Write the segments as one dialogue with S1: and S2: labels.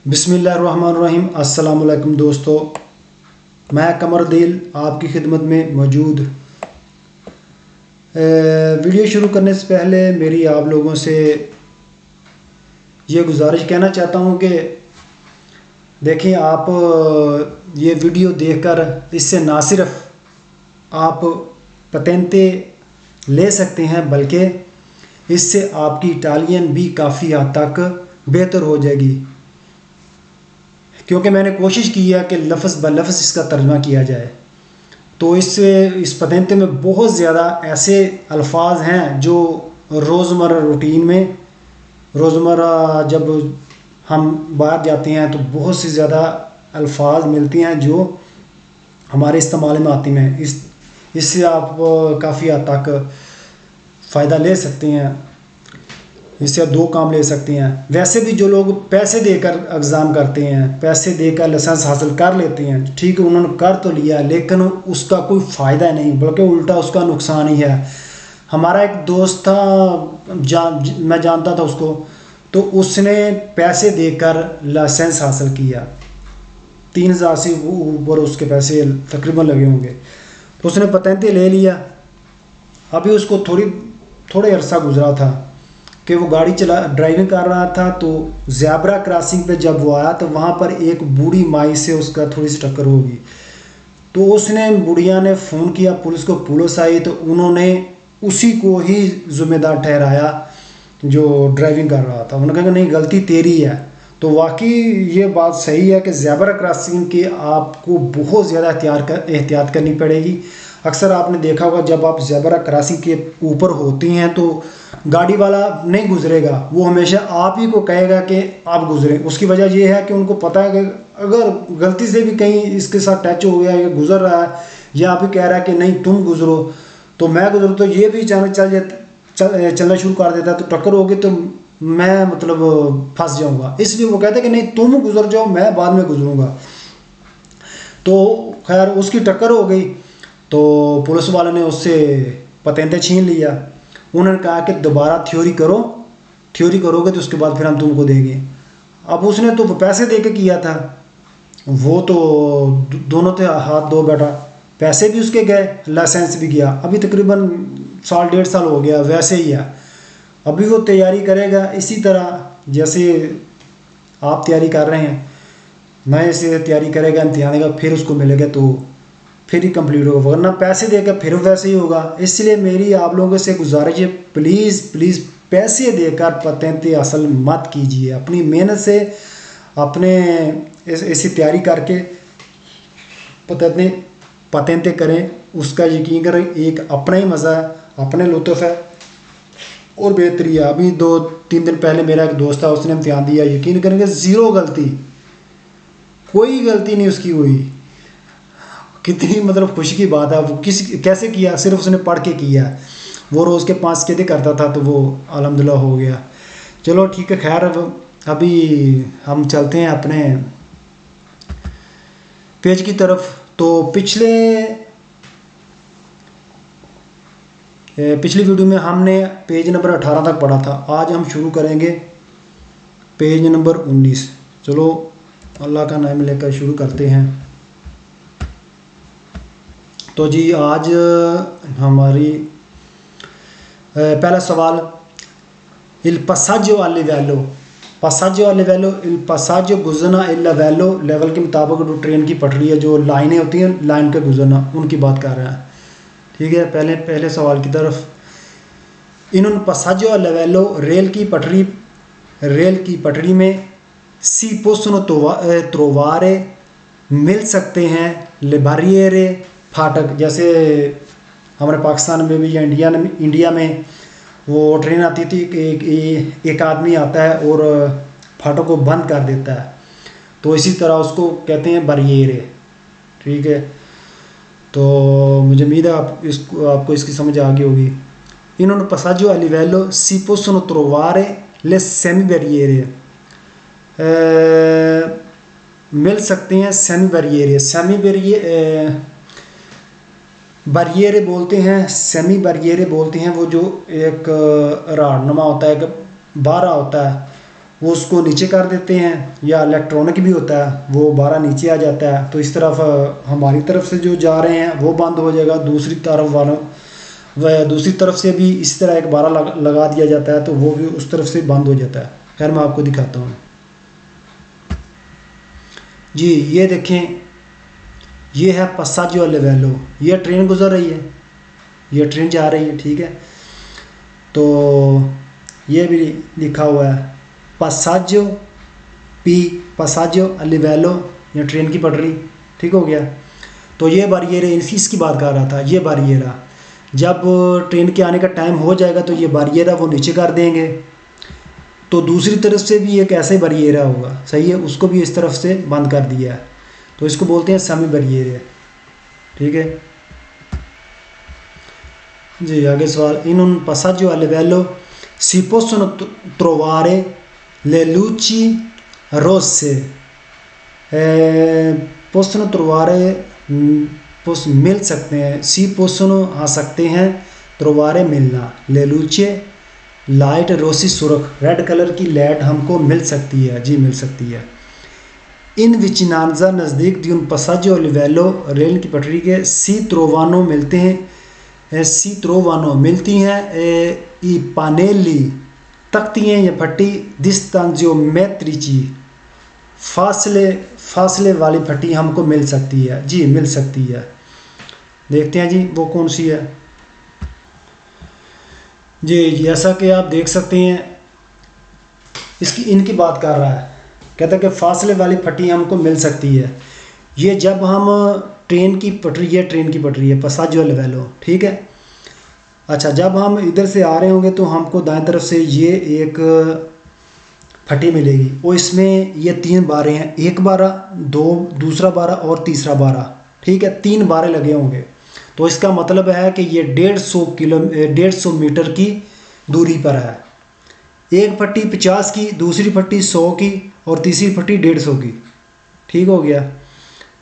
S1: बिस्मिल्लाहिर्रहमानिर्रहीम। अस्सलाम वालेकुम दोस्तों, मैं कमरदील आपकी खिदमत में मौजूद। वीडियो शुरू करने से पहले मेरी आप लोगों से ये गुजारिश कहना चाहता हूँ कि देखें, आप ये वीडियो देखकर इससे ना सिर्फ आप पतेंते ले सकते हैं बल्कि इससे आपकी इटालियन भी काफ़ी हद तक बेहतर हो जाएगी, क्योंकि मैंने कोशिश की है कि लफ्ज़ ब लफ्ज़ इसका तर्जमा किया जाए। तो इस पतेंते में बहुत ज़्यादा ऐसे अल्फाज हैं जो रोज़मर्रा रूटीन में, रोज़मर्रा जब हम बाहर जाते हैं तो बहुत सी ज़्यादा अल्फाज मिलती हैं जो हमारे इस्तेमाल में आती हैं। इससे आप काफ़ी हद तक फ़ायदा ले सकते हैं, इससे आप दो काम ले सकते हैं। वैसे भी जो लोग पैसे देकर एग्ज़ाम करते हैं, पैसे देकर लाइसेंस हासिल कर लेते हैं, ठीक है, उन्होंने कर तो लिया लेकिन उसका कोई फ़ायदा नहीं बल्कि उल्टा उसका नुकसान ही है। हमारा एक दोस्त था, मैं जानता था उसको, तो उसने पैसे देकर लाइसेंस हासिल किया, 3,000 से ऊपर उसके पैसे तकरीबन लगे होंगे। तो उसने पतेंते ले लिया। अभी उसको थोड़े अरसा गुजरा था कि वो गाड़ी ड्राइविंग कर रहा था, तो ज़ेब्रा क्रॉसिंग पे जब वो आया तो वहाँ पर एक बूढ़ी माई से उसका थोड़ी सी टक्कर होगी। तो उसने बुढ़िया ने फ़ोन किया पुलिस को, पुलिस आई तो उन्होंने उसी को ही ज़िम्मेदार ठहराया जो ड्राइविंग कर रहा था। उन्होंने कहा कि नहीं, गलती तेरी है। तो वाकई ये बात सही है कि ज़ेब्रा क्रॉसिंग की आपको बहुत ज़्यादा एहतियात करनी पड़ेगी। अक्सर आपने देखा होगा जब आप ज़ेब्रा क्रॉसिंग के ऊपर होती हैं तो गाड़ी वाला नहीं गुजरेगा, वो हमेशा आप ही को कहेगा कि आप गुजरें। उसकी वजह ये है कि उनको पता है कि अगर गलती से भी कहीं इसके साथ टच हो गया या गुजर रहा है या आप ही कह रहा है कि नहीं तुम गुजरो तो मैं गुजरूँ, तो ये भी अचानक चलना शुरू कर देता है, तो टक्कर होगी तो मैं मतलब फंस जाऊंगा। इसलिए वो कहते हैं कि नहीं तुम गुजर जाओ, मैं बाद में गुजरूंगा। तो खैर उसकी टक्कर हो गई तो पुलिस वाले ने उससे पतेंते छीन लिया। उन्होंने कहा कि दोबारा थ्योरी करोगे तो उसके बाद फिर हम तुमको देंगे। अब उसने तो पैसे दे के किया था, वो तो दोनों थे हाथ दो बेटा, पैसे भी उसके गए, लाइसेंस भी गया। अभी तकरीबन 1.5 साल हो गया वैसे ही है। अभी वो तैयारी करेगा इसी तरह जैसे आप तैयारी कर रहे हैं, नए से तैयारी करेगा, इम्तिहान देगा, फिर उसको मिलेगा तो फिर ही कंप्लीट होगा, वरना पैसे देकर फिर वैसे ही होगा। इसलिए मेरी आप लोगों से गुजारिश है, प्लीज़ प्लीज़ पैसे देकर पतेंते हासिल मत कीजिए। अपनी मेहनत से अपने ऐसी तैयारी करके पतेंते करें, उसका यकीन करें एक अपना ही मज़ा है, अपने लुत्फ़ है और बेहतरी है। अभी 2-3 दिन पहले मेरा एक दोस्त था, उसने इम्तिहान दिया, यकीन करेंगे 0 गलती, कोई गलती नहीं उसकी हुई। कितनी मतलब खुशी की बात है। वो कैसे किया, सिर्फ उसने पढ़ के किया। वो रोज़ के 5 सीधे करता था तो वो अल्हम्दुलिल्लाह हो गया। चलो ठीक है, खैर अभी हम चलते हैं अपने पेज की तरफ। तो पिछली वीडियो में हमने पेज नंबर 18 तक पढ़ा था। आज हम शुरू करेंगे पेज नंबर 19। चलो अल्लाह का नाम लेकर शुरू करते हैं। तो जी आज हमारी पहला सवाल, इल passaggio a livello, ill passaggio गुजरना, इल livello लेवल के मुताबिक जो ट्रेन की पटरी है, जो लाइनें होती हैं लाइन के गुजरना, उनकी बात कर रहे हैं। ठीक है, पहले सवाल की तरफ। इन उन passaggio a livello रेल की पटरी में si possono trovare मिल सकते हैं le barriere फाटक। जैसे हमारे पाकिस्तान में भी या इंडिया में वो ट्रेन आती थी कि एक आदमी आता है और फाटक को बंद कर देता है, तो इसी तरह उसको कहते हैं बैरियरे। ठीक है, तो मुझे उम्मीद है आपको इसकी समझ आ गई होगी। इन्होंने passaggio a livello si possono trovare le semi barriere, मिल सकते हैं सेमी बैरियरे। बैरियरे बोलते हैं, सेमी बैरियरे बोलते हैं वो जो एक राडनुमा होता है, एक बारह होता है, वो उसको नीचे कर देते हैं, या इलेक्ट्रॉनिक भी होता है वो बारह नीचे आ जाता है, तो इस तरफ हमारी तरफ से जो जा रहे हैं वो बंद हो जाएगा, दूसरी तरफ वालों वह दूसरी तरफ से भी इसी तरह एक बारह लगा दिया जाता है, तो वो भी उस तरफ से बंद हो जाता है। खैर मैं आपको दिखाता हूँ जी। ये देखें, ये है पसाजो लेवेलो, ये ट्रेन गुजर रही है, ये ट्रेन जा रही है, ठीक है। तो ये भी लिखा हुआ है पसाजो पसाजो लिवेलो, ये ट्रेन की पटरी, ठीक हो गया। तो ये बारियर है, इसकी बात कर रहा था, ये बारियर है। जब ट्रेन के आने का टाइम हो जाएगा तो ये बारियर है वो नीचे कर देंगे, तो दूसरी तरफ से भी एक ऐसे बारियर होगा, सही है, उसको भी इस तरफ से बंद कर दिया है, तो इसको बोलते हैं सेमी बारियर है, ठीक है जी। आगे सवाल, इन उन passaggio a livello si possono trovare le luci rosse, possono trovare मिल सकते हैं, सी possono आ सकते हैं, trovare मिलना, le luci लाइट रोसी सुरख, रेड कलर की लाइट हमको मिल सकती है जी, मिल सकती है। इन विचिनांजा नज़दीक दी उन passaggio a livello, रेल की पटरी के सी त्रोवानो मिलते हैं, सी त्रोवानो मिलती हैं, ई पानेली तख्तियाँ या फट्टी, दिस्तांजियोमेट्रिची फासले वाली फट्टी हमको मिल सकती है जी, मिल सकती है। देखते हैं जी वो कौन सी है जी। जैसा कि आप देख सकते हैं, इनकी बात कर रहा है, कहता है कि फासले वाली फट्टी हमको मिल सकती है। ये जब हम ट्रेन की पटरी है passaggio a livello, ठीक है। अच्छा, जब हम इधर से आ रहे होंगे तो हमको दाएं तरफ से ये एक फटी मिलेगी, और इसमें ये 3 बारें हैं, एक बारा, दूसरा बारा और तीसरा बारा, ठीक है, 3 बारे लगे होंगे। तो इसका मतलब है कि ये 150 मीटर की दूरी पर है। एक फट्टी 50 की, दूसरी फट्टी 100 की और तीसरी फट्टी 150 की, ठीक हो गया।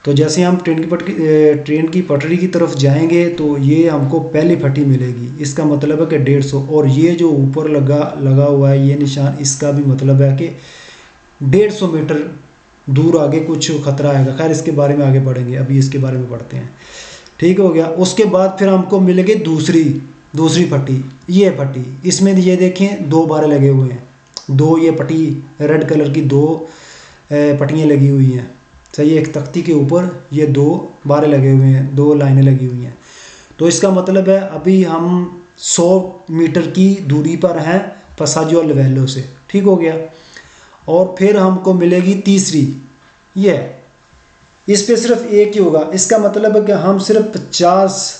S1: तो जैसे हम ट्रेन की पटरी की तरफ जाएंगे तो ये हमको पहली फट्टी मिलेगी, इसका मतलब है कि 150, और ये जो ऊपर लगा हुआ है ये निशान, इसका भी मतलब है कि 150 मीटर दूर आगे कुछ खतरा आएगा। खैर इसके बारे में आगे पढ़ेंगे, अभी इसके बारे में पढ़ते हैं, ठीक हो गया। उसके बाद फिर हमको मिलेगी दूसरी फट्टी, ये फट्टी, इसमें ये देखें 2 बारे लगे हुए हैं, 2 ये पट्टी रेड कलर की 2 पट्टियाँ लगी हुई हैं, सही है। एक तख्ती के ऊपर ये 2 बारे लगे हुए हैं, 2 लाइनें लगी हुई हैं। तो इसका मतलब है अभी हम 100 मीटर की दूरी पर हैं passaggio a livello से, ठीक हो गया। और फिर हमको मिलेगी तीसरी, ये इस पे सिर्फ एक ही होगा, इसका मतलब है कि हम सिर्फ 50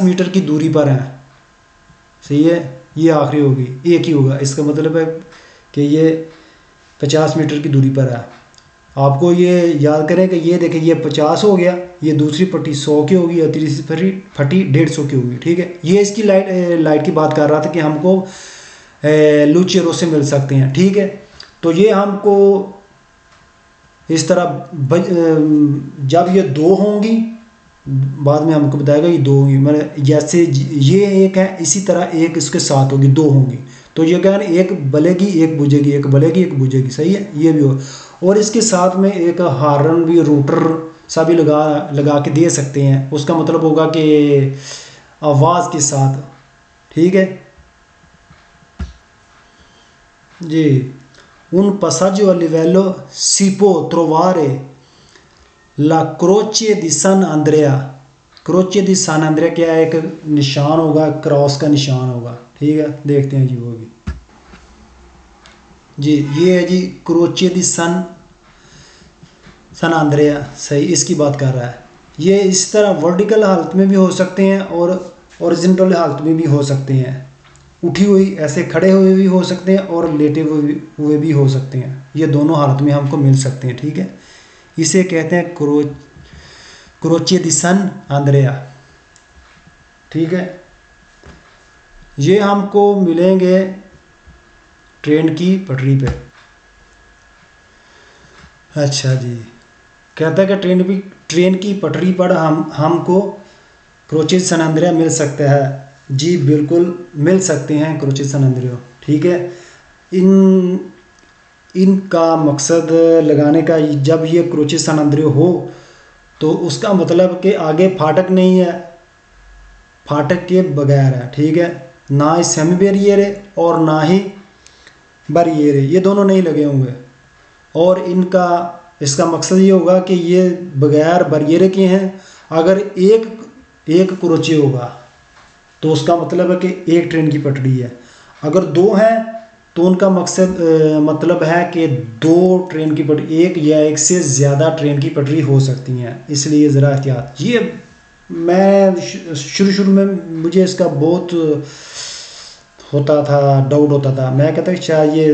S1: मीटर की दूरी पर हैं, सही है। ये आखिरी होगी, एक ही होगा, इसका मतलब है कि ये 50 मीटर की दूरी पर है। आपको ये याद करें कि ये देखें, ये 50 हो गया, ये दूसरी पट्टी 100 की होगी और तीसरी फट्टी 150 की होगी, ठीक है। ये इसकी लाइट की बात कर रहा था कि हमको लुचे रोसे मिल सकते हैं, ठीक है। तो ये हमको इस तरह जब ये 2 होंगी, बाद में हमको बताएगा ये 2 होंगी, मतलब जैसे ये एक है, इसी तरह एक इसके साथ होगी, 2 होंगी। तो ये क्या है, एक बलेगी एक बुझेगी, एक बलेगी एक बुझेगी, सही है, ये भी हो। और इसके साथ में एक हार्न भी, रूटर सा भी लगा के दे सकते हैं, उसका मतलब होगा कि आवाज़ के साथ, ठीक है जी। उन passaggio a livello si può trovare la croce di San Andrea, क्रोचे दी सान अंद्रिया क्या है, एक निशान होगा, क्रॉस का निशान होगा, ठीक है। देखते हैं जी वो भी जी, ये है जी क्रोचे दी सान अंद्रिया, सही, इसकी बात कर रहा है। ये इस तरह वर्टिकल हालत में भी हो सकते हैं और ओरिजिनल हालत में भी हो सकते हैं, उठी हुई ऐसे खड़े हुए भी हो सकते हैं और लेटे हुए भी हो सकते हैं, ये दोनों हालत में हमको मिल सकते हैं, ठीक है। इसे कहते हैं क्रोचे दी सान अंद्रिया, ठीक है। ये हमको मिलेंगे ट्रेन की पटरी पे। अच्छा जी, कहता है कि ट्रेन की पटरी पर हमको क्रोचे दी सान अंद्रिया मिल सकता है जी, बिल्कुल मिल सकते हैं क्रोचे दी सान अंद्रिया, ठीक है। इन इनका मकसद लगाने का, जब ये क्रोचे सान अंद्रे हो तो उसका मतलब कि आगे फाटक नहीं है, फाटक के बगैर है, ठीक है, ना ही सेमी बैरियर है और ना ही बैरियर है, ये दोनों नहीं लगे होंगे। और इनका इसका मकसद ये होगा कि ये बगैर बैरियर के हैं। अगर एक एक क्रोचे होगा तो उसका मतलब है कि एक ट्रेन की पटरी है। अगर दो हैं तो उनका मकसद मतलब है कि दो ट्रेन की पटरी, एक या एक से ज़्यादा ट्रेन की पटरी हो सकती हैं, इसलिए ज़रा एहतियात। ये मैं शुरू शुरू में मुझे इसका बहुत होता था, डाउट होता था। मैं कहता कि शायद ये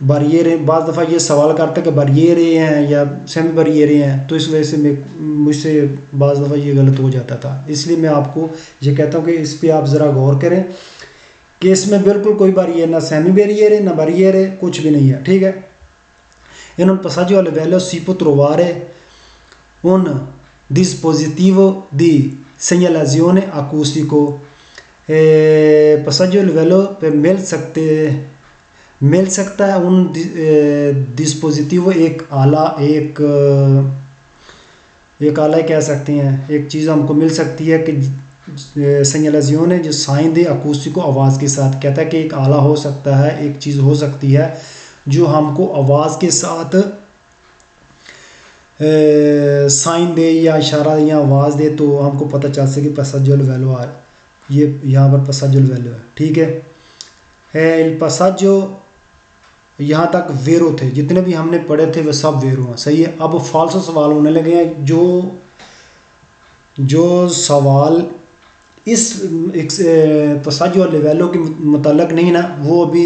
S1: बैरियर, बाज़ दफ़ा ये सवाल करते कि बैरियर हैं या सेमी बैरियर हैं, तो इस वजह से मुझसे बाज़ दफ़ा ये गलत हो जाता था। इसलिए मैं आपको ये कहता हूँ कि इस पर आप ज़रा गौर करें कि इसमें बिल्कुल कोई बैरियर, ना सेमी बैरियर है ना बैरियर है, कुछ भी नहीं है, ठीक है। in un passaggio a livello si può trovare un dispositivo di segnalazione acustico, passaggio a livello पे मिल सकता है उन डिस्पोजिटिव, एक आला, एक आला कह सकते हैं, एक चीज़ हमको मिल सकती है कि सेgnalazione जो साइन दे अकूस्टिको, आवाज़ के साथ। कहता है कि एक आला हो सकता है, एक चीज़ हो सकती है जो हमको आवाज़ के साथ साइन दे या इशारा या आवाज़ दे, तो हमको पता चल सके passaggio a livello आ, ये यहाँ पर passaggio a livello है, ठीक है। il passaggio यहाँ तक वेरो थे, जितने भी हमने पढ़े थे वे सब वेरो हैं, सही है। अब फाल्सो सवाल होने लगे हैं। जो सवाल इस passaggio a livello के मुताल्लिक़ नहीं ना, वो अभी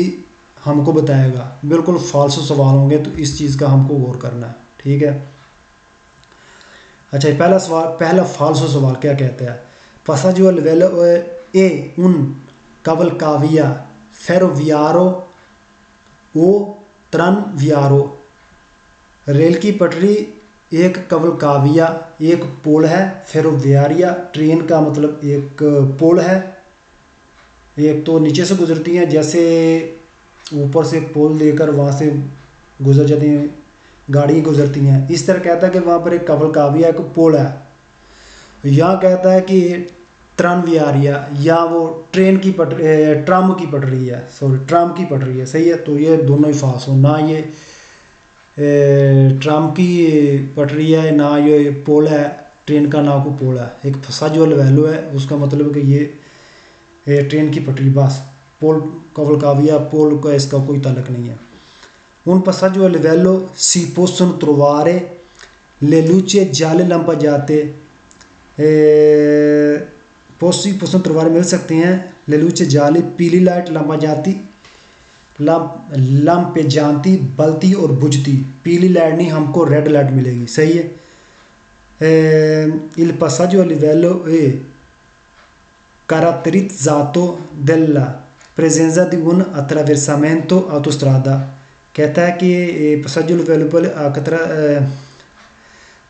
S1: हमको बताएगा, बिल्कुल फाल्सो सवाल होंगे, तो इस चीज़ का हमको गौर करना है, ठीक है। अच्छा, पहला सवाल, पहला फाल्सो सवाल क्या कहता है? passaggio a livello è un cavalcavia ferroviario O tranviario, rail की पटरी एक कवलकाविया, एक पोल है, फेरोवियारिया ट्रेन का मतलब एक पोल है। एक तो नीचे से गुजरती हैं, जैसे ऊपर से पोल देकर वहाँ से गुजर जाती हैं, गाड़ी गुजरती हैं, इस तरह कहता है कि वहाँ पर एक कवलकाविया, एक पोल है। यहाँ कहता है कि ट्रानवियारिया, या वो ट्रेन की पटरी, ट्राम की पटरी है, सॉरी ट्राम की पटरी है, सही है। तो ये दोनों ही फाल्स हो, ना ये ट्राम की पटरी है, ना ये पोल है ट्रेन का, ना को पोल है। एक passaggio a livello है, उसका मतलब है कि ये ट्रेन की पटरी, बस। पोल cavalcavia पोल का इसका कोई ताल्लुक नहीं है। un passaggio a livello si possono trovare le luci gialle lampeggiate, possono trovare मिल सकते हैं le luci gialle, पीली लाइट, lampeggiati lampeggianti, बलती और बुझती। पीली लाइट नहीं, हमको रेड लाइट मिलेगी, सही है। il passaggio a livello è caratterizzato dalla presenza di un attraversamento autostrada, कहता है कि passaggio a livello पर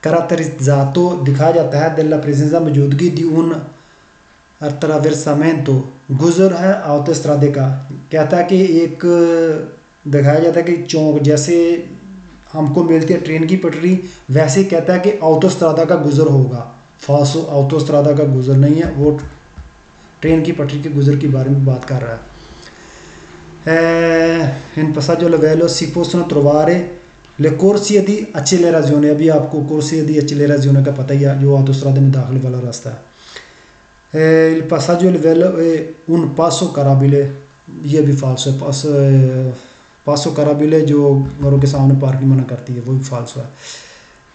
S1: caratterizzato दिखाया जाता है dalla presenza, मौजूदगी, di un attraversamento, गुजर है, autostrade का। कहता है कि एक दिखाया जाता है कि चौक जैसे हमको मिलती है ट्रेन की पटरी, वैसे कहता है कि autostrada का गुजर होगा। फाल्सो, autostrada का गुजर नहीं है, वो ट्रेन की पटरी के गुजर के बारे में बात कर रहा है। in passaggio a livello si possono trovare le corsie di accelerazione, अभी आपको corsie di accelerazione का पता ही है, जो autostrade में दाखिल वाला रास्ता है। il passaggio a livello è un passo carabile, ये भी फाल्स है। passo carabile जो घरों के सामने पार्किंग मना करती है, वो भी फाल्स है।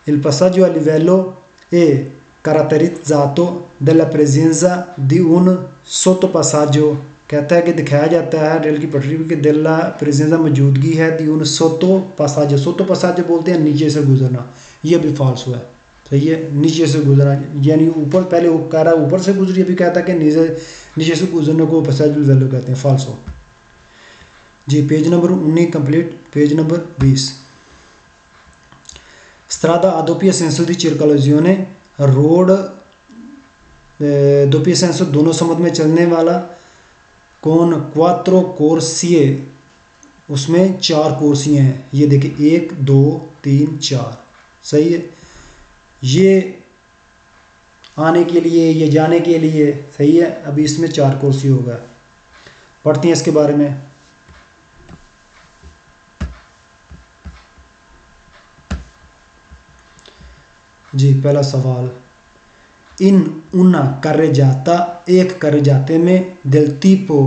S1: il passaggio a livello è caratterizzato dalla presenza di un sottopassaggio, कहता है कि दिखाया जाता है रेल की पटरी के della presenza, मौजूदगी है, di un sottopassaggio, sottopassaggio बोलते हैं नीचे से गुजरना, ये भी फाल्स है, सही है। नीचे से गुजरना यानी ऊपर, पहले वो कह रहा है ऊपर से गुजरी, अभी कहता है कि नीचे से गुजरने को passaggio a livello कहते हैं, फाल्स हो जी। Page number 19 complete. Page number 20, strada a doppio senso di circolazione, road doppio senso दोनों समझ में चलने वाला, con quattro corsie उसमें 4 कुर्सियाँ हैं, ये देखिए 1 2 3 4, सही है। ये आने के लिए, ये जाने के लिए, सही है। अभी इसमें 4 कुर्सी होगा। पढ़ते हैं इसके बारे में। जी पहला सवाल, इन una carreggiata, एक carreggiate में del tipo,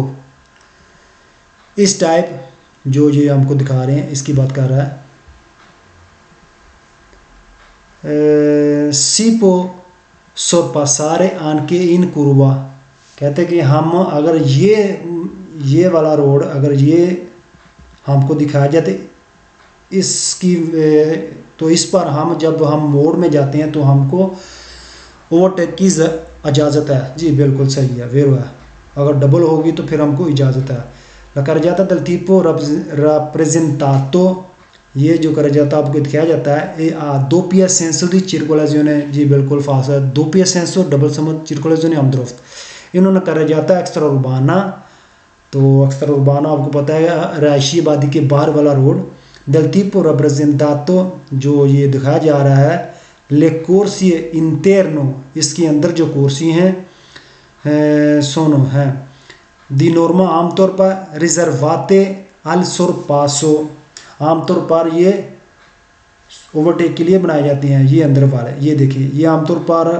S1: इस टाइप जो ये हमको दिखा रहे हैं इसकी बात कर रहा है। si può sorpassare anche in curva, कहते हैं कि हम अगर ये वाला रोड अगर ये हमको दिखाया जाए इसकी तो इस पर हम जब हम मोड़ में जाते हैं तो हमको ओवरटेक की इजाज़त है। जी बिल्कुल सही है, वेरो है। अगर डबल होगी तो फिर हमको इजाज़त है। ला carreggiata del tipo rappresentato, ये जो carreggiata आपको दिखाया जाता है ये doppia senso di circolazione, जी बिल्कुल फास है। doppia senso डबल समझ circolazione androft, इन्होंने carreggiata extra urbana, तो extra urbana आपको पता है रहायशी आबादी के बाहर वाला रोड। del tipo rappresentato, जो ये दिखाया जा रहा है le corsie interno, इसके अंदर जो कुर्सी हैं सोनो हैं दी नॉर्मा आमतौर पर रिजर्वाते अल sorpasso, आमतौर पर ये ओवरटेक के लिए बनाए जाते हैं। ये अंदर वाले ये देखिए, ये आमतौर पर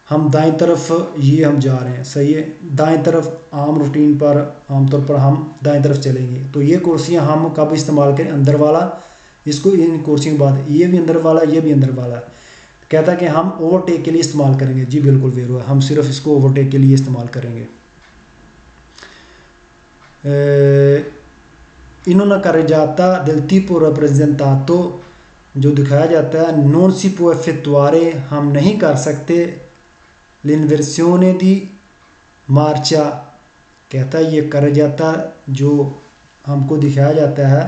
S1: हम दाएं तरफ ये हम जा रहे हैं, सही है। दाएं तरफ आम रूटीन पर आमतौर पर हम दाएं तरफ चलेंगे। तो ये कुर्सियां हम कब इस्तेमाल करें, अंदर वाला, इसको इन कुर्सियों के बाद ये भी अंदर वाला, ये भी अंदर वाला। कहता है कि हम ओवरटेक के लिए इस्तेमाल करेंगे। जी बिल्कुल वेरो है, हम सिर्फ इसको ओवरटेक के लिए इस्तेमाल करेंगे। इन्होंने carreggiata del tipo rappresentato, जो दिखाया जाता है non si può effettuare, हम नहीं कर सकते l'inversione di marcia, कहता है ये carreggiata जो हमको दिखाया जाता है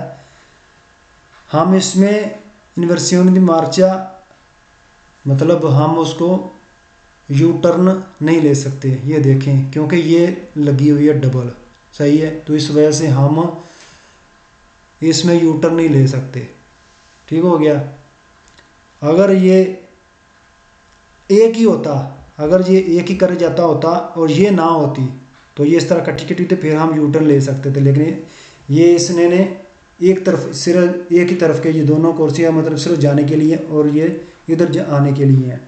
S1: हम इसमें इन्वर्सियोन दी मार्चा मतलब हम उसको यू टर्न नहीं ले सकते। ये देखें क्योंकि ये लगी हुई है डबल, सही है। तो इस वजह से हम इसमें यू टर्न नहीं ले सकते, ठीक हो गया। अगर ये एक ही होता, अगर ये एक ही कर जाता होता और ये ना होती तो ये इस तरह कट्टी कट्टी तो फिर हम यू टर्न ले सकते थे। लेकिन ये इसने ने एक तरफ सिर्फ एक ही तरफ के ये दोनों कुर्सियाँ मतलब सिर्फ जाने के लिए और ये इधर आने के लिए हैं।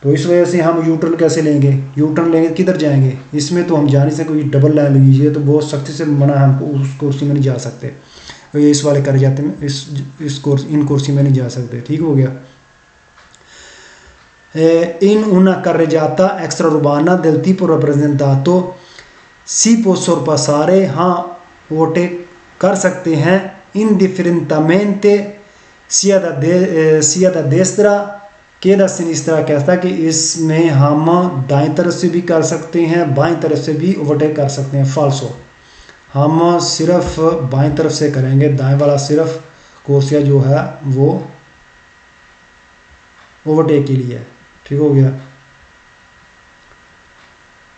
S1: तो इस वजह से हम यू टर्न कैसे लेंगे, यू टर्न लेंगे किधर जाएंगे, इसमें तो हम जा नहीं सकते। डबल लाइन लगी है तो बहुत सख्ती से मना है, हमको उस कुर्सी में नहीं जा सकते। तो ये इस वाले कर जाते हैं इन कुर्सी में नहीं जा सकते, ठीक हो गया। in una carreggiata extraurbana del tipo rappresentato si può sorpassare, हाँ ओवरटेक कर सकते हैं indifferentemente sia da destra che da sinistra, कहता है कि इसमें हम दाएं तरफ से भी कर सकते हैं बाएं तरफ से भी ओवरटेक कर सकते हैं। फाल्सो, हम सिर्फ बाएं तरफ से करेंगे, दाएं वाला सिर्फ कुर्सियाँ जो है वो ओवरटेक के लिए है, ठीक हो गया।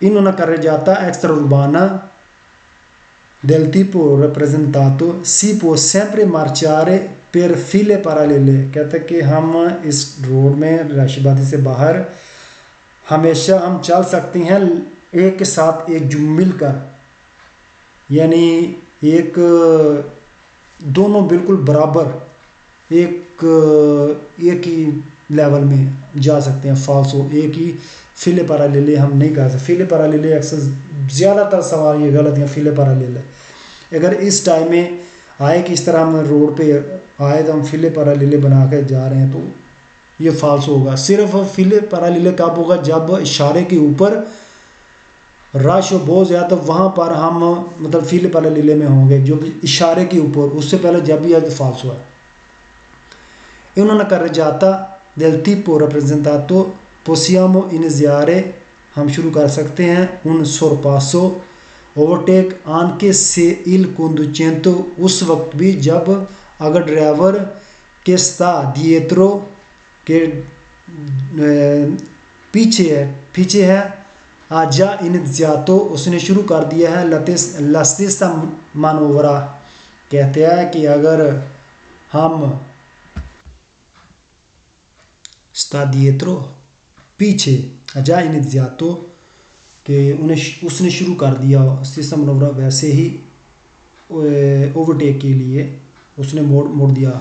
S1: in una carreggiata extraurbana del tipo rappresentato si può sempre marciare per file parallele, कहते हैं कि हम इस रोड में राशिबादी से बाहर हमेशा हम चल सकते हैं एक के साथ एक मिलकर, यानी एक दोनों बिल्कुल बराबर एक ही लेवल में जा सकते हैं। फाल्सो, एक ही फिले पैरालेले हम नहीं कर सकते। फिले पैरालेले अक्सर ज़्यादातर सवाल ये गलत है फिले पैरालेले। अगर इस टाइम में आए कि इस तरह हम रोड पे आए तो हम फिले पैरालेले बना कर जा रहे हैं तो ये फाल्सो होगा। सिर्फ फिले पैरालेले कब होगा, जब इशारे के ऊपर रश हो बहुत ज़्यादा, तो वहाँ पर हम मतलब फिले पैरालेले में होंगे। जो इशारे के ऊपर, उससे पहले जब भी आज फाल्सो है। इन्होंने carreggiata del tipo rappresentato possiamo iniziare, हम शुरू कर सकते हैं un sorpasso overtake anche se il conducente, उस वक्त भी जब अगर ड्राइवर के sta dietro के पीछे है ha già iniziato, उसने शुरू कर दिया है la stessa manovra, कहते हैं कि अगर हम sta dietro पीछे अजा iniziato कि उसने शुरू कर दिया स्टेसा मनोवरा वैसे ही ओवरटेक के लिए उसने मोड़ दिया।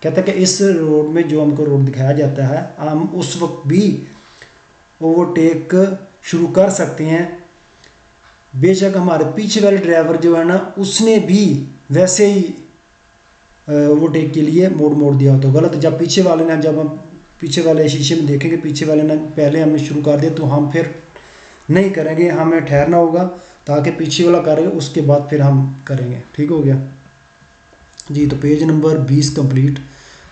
S1: कहता है कि इस रोड में जो हमको रोड दिखाया जाता है हम उस वक्त भी ओवरटेक शुरू कर सकते हैं, बेशक हमारे पीछे वाले ड्राइवर जो है ना उसने भी वैसे ही ओवरटेक के लिए मोड़ दिया। तो गलत जब पीछे वाले ने, जब हम पीछे वाले शीशे में देखेंगे पीछे वाले ने पहले हमने शुरू कर दिया तो हम फिर नहीं करेंगे, हमें ठहरना होगा ताकि पीछे वाला करेगा उसके बाद फिर हम करेंगे। ठीक हो गया जी। तो पेज नंबर 20 कंप्लीट।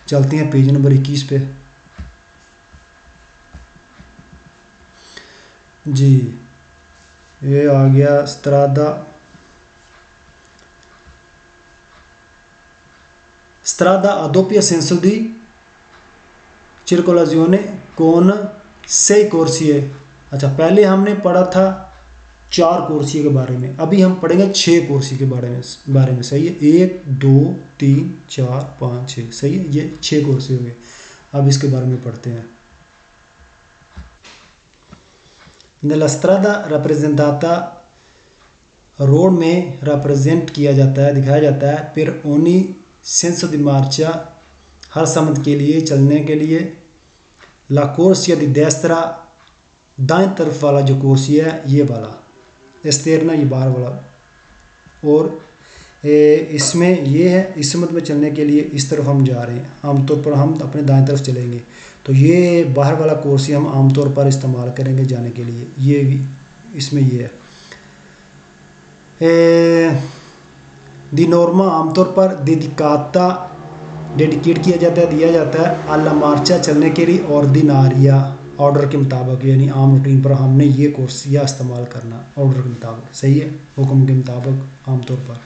S1: चलते हैं पेज नंबर 21 पे जी। ये आ गया strada a doppia senso di circolazione con 6 corsie। अच्छा, पहले हमने पढ़ा था 4 कोर्सी के बारे में, अभी हम पढ़ेंगे 6 कोर्सी के बारे में। सही है, 1 2 3 4 5 6। सही है, ये 6 कोर्सी हो गए। अब इसके बारे में पढ़ते हैं। nella strada rappresentata, रोड में रिप्रेजेंट किया जाता है, दिखाया जाता है per ogni senso di marcia, हर समत के लिए, चलने के लिए। la corsia di destra, दाएं तरफ वाला जो कोर्सी है ये वाला, एस्तेरना ये बाहर वाला। और इसमें ये है, इस समत में चलने के लिए इस तरफ हम जा रहे हैं, आमतौर पर हम अपने दाएं तरफ चलेंगे तो ये बाहर वाला कोर्सी हम आमतौर पर इस्तेमाल करेंगे जाने के लिए। ये भी इसमें ये है। दी नॉर्मा आमतौर पर डेडिकाता, डेडिकेट किया जाता है, दिया जाता है अल्ला मार्चा चलने के लिए, और दी नारिया ऑर्डर के मुताबिक, यानी आम रूटीन पर हमने ये कोर्सिया इस्तेमाल करना ऑर्डर के मुताबिक। सही है, हुक्म के मुताबिक आमतौर पर।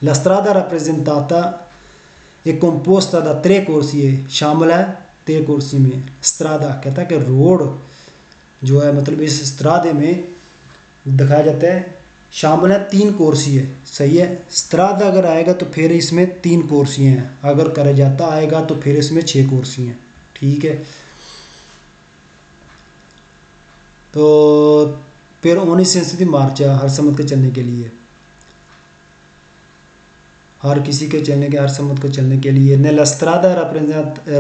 S1: La strada rappresentata è composta da 3 corsie, शामिल है 3 कोर्सी में। स्त्रादा कहता है कि रोड जो है, मतलब इस स्त्रादे में दिखाया जाता है शामिल है 3 कोर्सी है। सही है, स्त्रादा अगर आएगा तो फिर इसमें 3 कोर्सी हैं, अगर करे जाता आएगा तो फिर इसमें 6 कोर्सी हैं। ठीक है, तो फिर ओनी सेंस दी मार्चा, हर समत के चलने के लिए, हर किसी के चलने के, हर समत को चलने के लिए। nella strada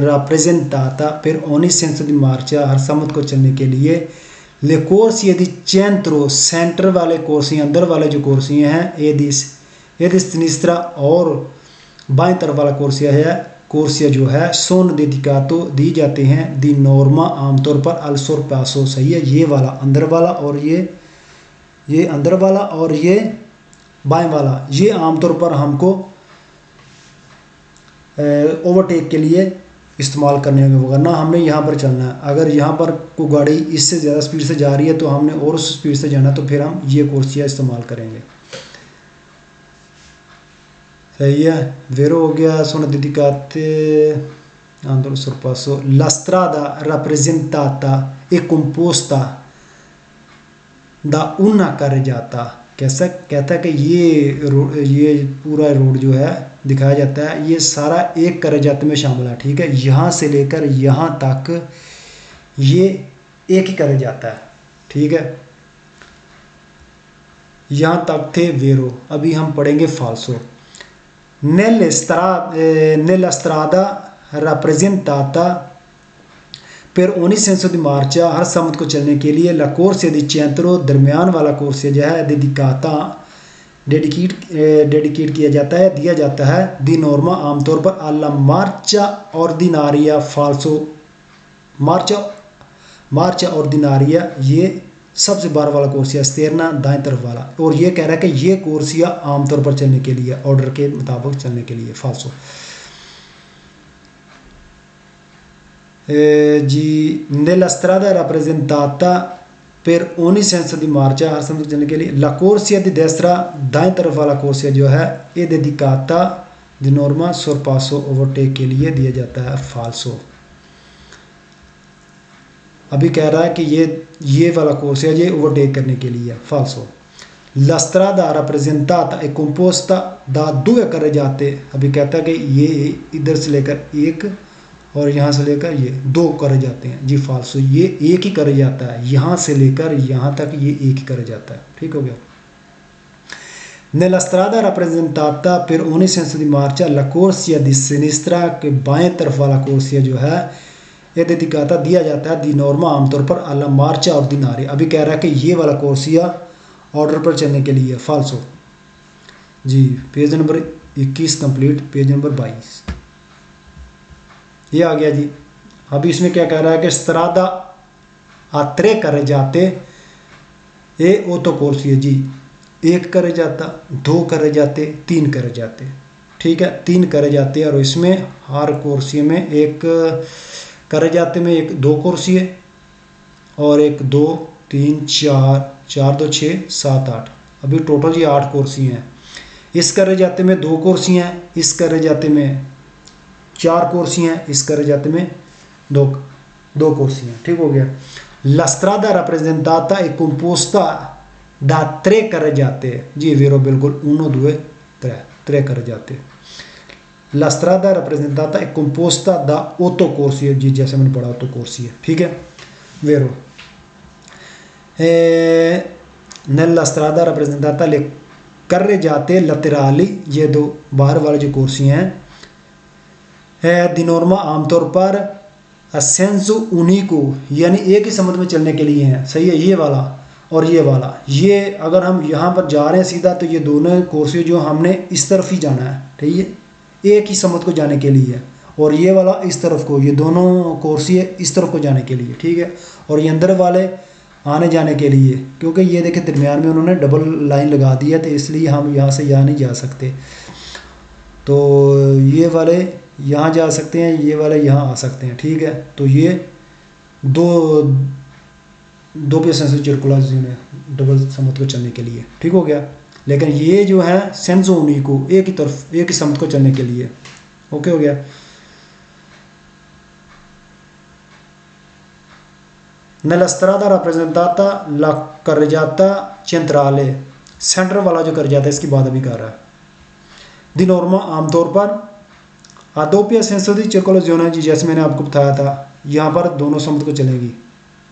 S1: rappresentata per ogni senso di marcia, हर समत को चलने के लिए। le corsie di centro, centre वाले कोर्सी, अंदर वाले जो कोर्सी हैं, ए दी sinistra, और बाएं तरफ वाला कोर्सिया है, कोर्सिया जो है सोन डेडिकातो, दी जाते हैं दी नॉर्मा आमतौर पर अल sorpasso। सही है, ये वाला अंदर वाला और ये अंदर वाला और ये बाएं वाला, ये आमतौर पर हमको ओवरटेक के लिए इस्तेमाल करने होंगे, वरना हमने यहाँ पर चलना है। अगर यहाँ पर कोई गाड़ी इससे ज़्यादा स्पीड से जा रही है तो हमने और उस स्पीड से जाना, तो फिर हम ये कोर्सिया इस्तेमाल करेंगे। सही है, वेरो हो गया, सोना dedicate andro sorpasso। la strada rappresentata è composta da una carreggiata। कैसा कहता है कि ये पूरा रोड जो है दिखाया जाता है, ये सारा एक carreggiata में शामिल है। ठीक है, यहाँ से लेकर यहाँ तक ये एक ही carreggiata है। ठीक है, यहाँ तक थे वेरो। अभी हम पढ़ेंगे फाल्सो। nella strada rappresentata per ogni senso di marcia, हर समत को चलने के लिए। la corsia di centro, दरमियान वाला कोर्सिया जो है dedicata, डेडिकेट किया जाता है, दिया जाता है दी नॉर्मा आमतौर पर alla marcia ordinaria falso। मार्चा ऑर्डिनारिया ये सबसे बाहर वाला कोर्सिया, स्तेरना दाएं तरफ वाला। और ये कह रहा है कि ये कोर्सिया आमतौर पर चलने के लिए, ऑर्डर के मुताबिक चलने के लिए, फाल्सो। जी nella strada rappresentata per ogni senso di marcia, हर समझ चलने के लिए। la corsia di destra, दाएं तरफ वाला कोर्सिया जो है è dedicata di norma sorpasso, overtake के लिए दिया जाता है, फाल्सो। अभी कह रहा है कि ये वाला कोर्स है, ये ओवरटेक करने के लिए, फाल्सो। La strada rappresentata è composta da due carreggiate, अभी कहता है कि ये इधर से लेकर एक और यहाँ से लेकर ये दो carreggiate हैं जी, फाल्सो, ये एक ही carreggiata है, यहाँ से लेकर यहाँ तक ये एक ही carreggiata है, ठीक हो गया। Nella strada rappresentata per ogni senso di marcia la corsia di sinistra के बाएं तरफ वाला corsia जो है ये dedicata दिया जाता है दी नॉर्मा आमतौर पर alla marcia ordinaria, अभी कह रहा है कि ये वाला corsia ऑर्डर पर चलने के लिए फाल्सो जी। Page number 21 complete, page number 22 ये आ गया जी। अभी इसमें क्या कह रहा है कि स्त्रादा आत्रे करे जाते ए ओ तो कोर्सी है जी, एक करे जाता, दो करे जाते, तीन करे जाते, ठीक है, तीन करे जाते और इसमें हर कुर्सी में एक करे जाते में एक दो कुर्सी है और एक दो तीन चार, चार दो छः सात आठ, अभी टोटल ये 8 कुर्सी हैं। इस करे जाते में 2 कुर्सी हैं, इस करे जाते में 4 कुर्सी हैं, इस करे जाते में दो कुर्सी हैं, ठीक हो गया। La strada rappresentata è composta da 3 carreggiate जी, वेरो बिल्कुल 1 2 3 carreggiate। La strada rappresentata è composta da 8 corsie जी, जैसे मैंने पढ़ा 8 corsie, ठीक है, वेरो। Nella strada rappresentata le carreggiate laterali, ये दो बाहर वाले जो कुर्सी हैं दी नॉर्मा आमतौर पर असेंसो उनिको यानी एक ही समुद्र में चलने के लिए हैं, सही है, ये वाला और ये वाला। ये अगर हम यहाँ पर जा रहे हैं सीधा तो ये दोनों कुर्सी जो हमने इस तरफ ही जाना है, ठीक है, एक ही समुद्र को जाने के लिए, और ये वाला इस तरफ को, ये दोनों कुर्सी है इस तरफ को जाने के लिए, ठीक है, और ये अंदर वाले आने जाने के लिए, क्योंकि ये देखें दरमियान में उन्होंने डबल लाइन लगा दी है तो इसलिए हम यहाँ से यहाँ नहीं जा सकते, तो ये वाले यहाँ जा सकते हैं, ये वाले यहाँ आ सकते हैं, ठीक है। तो ये दो पैसे से सर्कुलर है डबल समुद्र को चलने के लिए, ठीक हो गया। लेकिन ये जो है सेंसो उन्हीं को एक ही तरफ एक ही समुद्र को चलने के लिए, ओके हो गया। Nella strada rappresentata la carreggiata centrale, centre वाला जो carreggiata है इसकी बात अभी कर रहा है। दी नॉर्मा आमतौर पर दोppia senso di circolazione जी, जैसे मैंने आपको बताया था, यहाँ पर दोनों समुद्र को चलेंगी,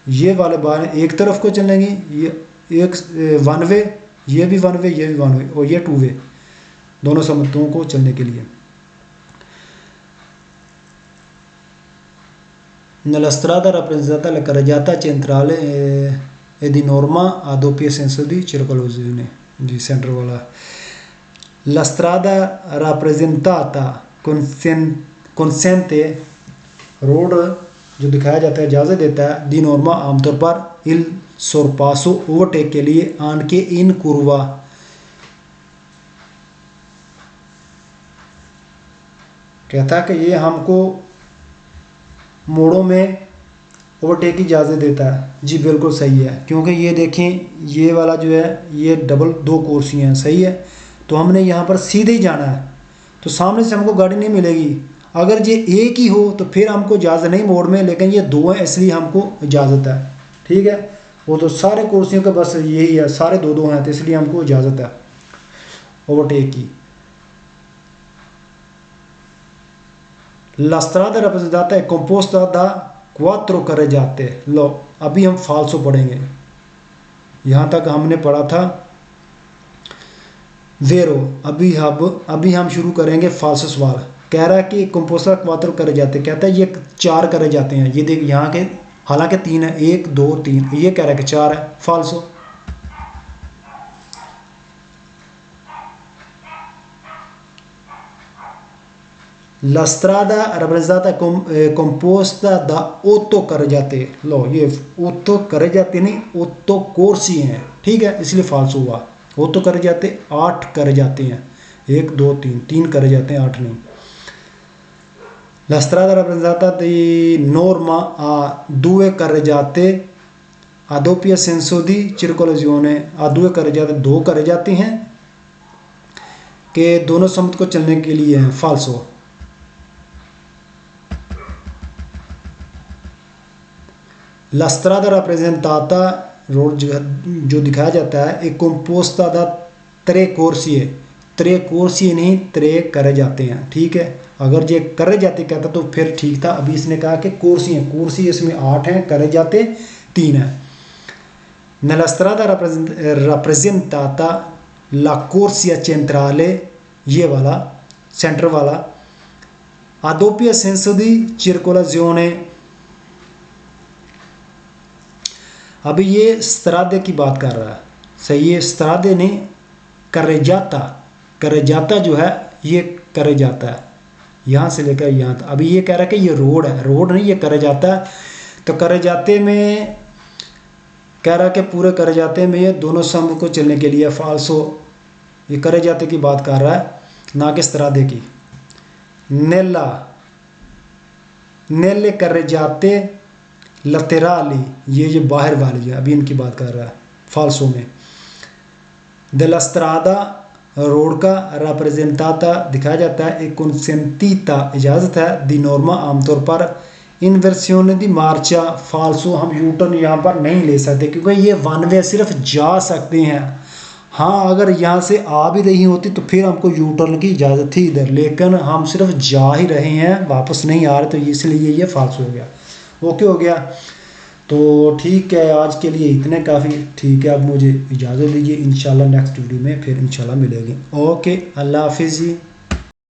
S1: ये वाले बार एक तरफ को चलेंगी, ये एक 1 वे, ये भी 1 वे, ये भी 1 वे और ये 2 वे, दोनों समुद्रों को चलने के लिए। Nella strada rappresentata la carreggiata centrale e di norma a doppio senso di circolazione ji, centre वाला। La strada rappresentata consente road जो दिखाया जाता है इजाज़त देता है दी नॉर्मा आमतौर पर il sorpasso ओवरटेक के लिए anche in curva, कहता है कि ये हमको मोड़ों में ओवरटेक की इजाज़त देता है जी, बिल्कुल सही है, क्योंकि ये देखें ये वाला जो है ये डबल 2 कुर्सी हैं, सही है, तो हमने यहाँ पर सीधे ही जाना है तो सामने से हमको गाड़ी नहीं मिलेगी। अगर ये एक ही हो तो फिर हमको इजाज़त नहीं मोड़ में, लेकिन ये 2 हैं इसलिए हमको इजाज़त है, ठीक है। वो तो सारे कुर्सियों का बस यही है, सारे 2 हैं तो इसलिए हमको इजाज़त है ओवरटेक की। La strada rappresentata è composta da 4 carreggiate, लो अभी हम फाल्सो पढ़ेंगे, यहाँ तक हमने पढ़ा था वेरो, अभी हम शुरू करेंगे फाल्सो सवाल। कह रहा है कि कंपोस्टा 4 carreggiate, कहता है ये 4 carreggiate हैं, ये देख यहाँ के हालांकि 3 है, 1 2 3, ये कह रहा है कि 4 है, फाल्सो। La strada rappresentata è composta da 8 carreggiate, लो ये 8 carreggiate नहीं 8 corsi हैं, ठीक है, इसलिए फाल्सो हुआ। 8 carreggiate 8 carreggiate हैं, 1 2 3 carreggiate हैं, 8 नहीं। La strada rappresentata di norma a 2 carreggiate a doppio senso di circolazione, a 2 carreggiate 2 carreggiate हैं कि दोनों समुद्र को चलने के लिए हैं, फाल्सो। La strada rappresentata रोड जो दिखाया जाता है एक composta da tre corsie, त्रे कोर्सी नहीं त्रे करे जाते हैं, ठीक है। अगर ये करे जाते कहता तो फिर ठीक था, अभी इसने कहा कि कोर्सी हैं, कोर्सी इसमें 8 हैं, करे जाते 3 हैं। Nella strada rappresentata la corsia centrale, ये वाला सेंटर वाला, a doppia senso di circolazione। अभी ये स्त्रादे की बात कर रहा है, सही है, स्त्रादे नहीं, करे जाता जो है ये करे जाता है यहाँ से लेकर यहाँ तक। अभी ये कह रहा है कि ये रोड है, रोड नहीं, ये करे जाता है। तो करे जाते में कह रहा है कि पूरे करे जाते में ये दोनों समूह को चलने के लिए फाल्सो, ये करे जाते की बात कर रहा है, ना कि स्त्रादे की। नेला नेले करे जाते लतेराली, ये जो बाहर वाली है, अभी इनकी बात कर रहा है फाल्सो में। della strada, रोड का, rappresentata दिखाया जाता है, एक consentita इजाज़त है, दी नॉर्मा आमतौर पर, इन्वर्सिone दी मार्चा फाल्सो, हम यू टर्न यहाँ पर नहीं ले सकते क्योंकि ये वन वे सिर्फ जा सकते हैं। हाँ अगर यहाँ से आ भी रही होती तो फिर हमको यू टर्न की इजाज़त थी इधर, लेकिन हम सिर्फ जा ही रहे हैं, वापस नहीं आ रहे, तो इसलिए ये फाल्सो हो गया। ओके हो गया, तो ठीक है, आज के लिए इतने काफ़ी, ठीक है। अब मुझे इजाज़त दीजिए, इंशाल्लाह नेक्स्ट वीडियो में फिर इंशाल्लाह मिलेंगे। ओके, अल्लाह हाफिज़ जी।